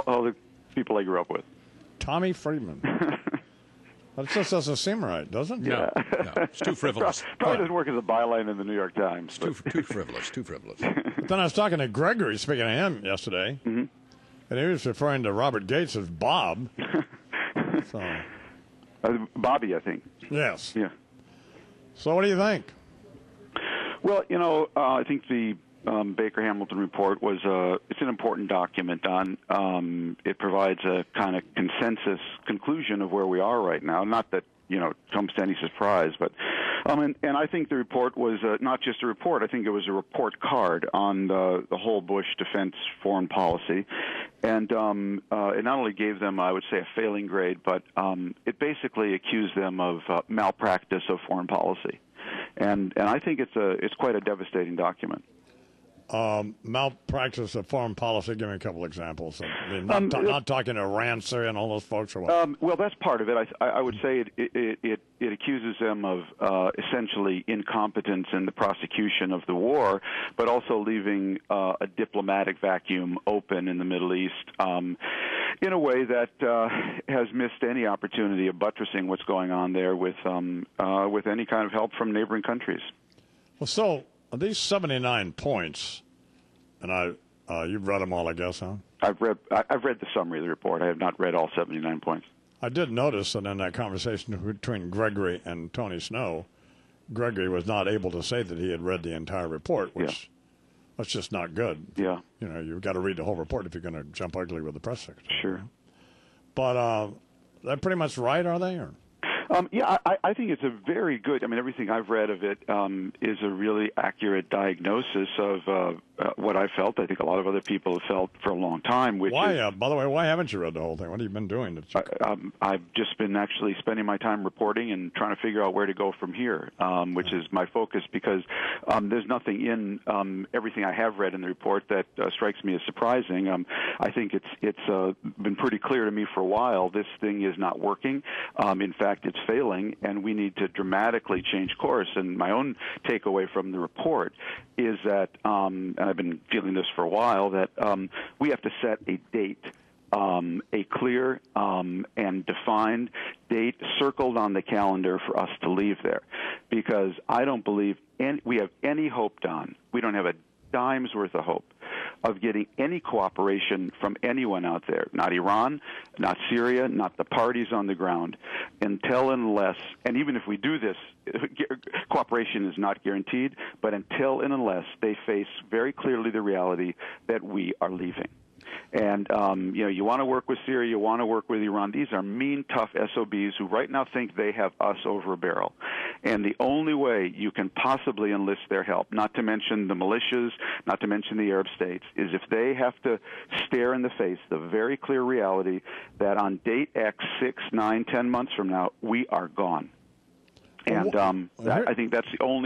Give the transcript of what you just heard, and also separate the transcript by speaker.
Speaker 1: all the people I grew up with.
Speaker 2: Tommy Friedman. That just doesn't seem right, does it?
Speaker 3: No, it's too frivolous.
Speaker 1: Probably doesn't work as a byline in the New York Times.
Speaker 3: It's too frivolous, too frivolous.
Speaker 2: But then I was talking to Gregory, speaking of him, yesterday, and he was referring to Robert Gates as Bob. So.
Speaker 1: Bobby, I think.
Speaker 2: Yes.
Speaker 1: Yeah.
Speaker 2: So what do you think?
Speaker 1: Well, I think the Baker-Hamilton report it's an important document on it provides a kind of consensus conclusion of where we are right now. Not that it comes to any surprise, but and I think the report was not just a report. I think it was a report card on the whole Bush defense foreign policy, and it not only gave them, I would say, a failing grade, but it basically accused them of malpractice of foreign policy, and I think it's quite a devastating document.
Speaker 2: Malpractice of foreign policy. Give me a couple examples. I mean, not talking to Iran, Syria, and all those folks, or what?
Speaker 1: Well, that's part of it. I would say it accuses them of essentially incompetence in the prosecution of the war, but also leaving a diplomatic vacuum open in the Middle East in a way that has missed any opportunity of buttressing what's going on there with any kind of help from neighboring countries.
Speaker 2: Well, so these 79 points, and you've read them all, I guess, huh?
Speaker 1: I've read the summary of the report. I have not read all 79 points.
Speaker 2: I did notice that in that conversation between Gregory and Tony Snow, Gregory was not able to say that he had read the entire report, which that's just not good.
Speaker 1: Yeah.
Speaker 2: You've got to read the whole report if you're going to jump ugly with the press secretary.
Speaker 1: Sure.
Speaker 2: But they're pretty much right, are they? Or?
Speaker 1: Yeah, I think it's a very good. I mean, everything I've read of it is a really accurate diagnosis of what I felt. I think a lot of other people have felt for a long time.
Speaker 2: Why? By the way, why haven't you read the whole thing? What have you been doing?
Speaker 1: I've just been actually spending my time reporting and trying to figure out where to go from here, which is my focus, because there's nothing in everything I have read in the report that strikes me as surprising. I think it's been pretty clear to me for a while this thing is not working. In fact, it's failing, and we need to dramatically change course. And my own takeaway from the report is that, and I've been feeling this for a while, that we have to set a date, a clear and defined date circled on the calendar for us to leave there, because I don't believe we have any hope, Don. We don't have a dime's worth of hope of getting any cooperation from anyone out there, not Iran, not Syria, not the parties on the ground, until and unless, and even if we do this, cooperation is not guaranteed, but until and unless they face very clearly the reality that we are leaving. And, you want to work with Syria, you want to work with Iran. These are mean, tough SOBs who right now think they have us over a barrel. And the only way you can possibly enlist their help, not to mention the militias, not to mention the Arab states, is if they have to stare in the face the very clear reality that on date X, 6, 9, 10 months from now, we are gone. And I think that's the only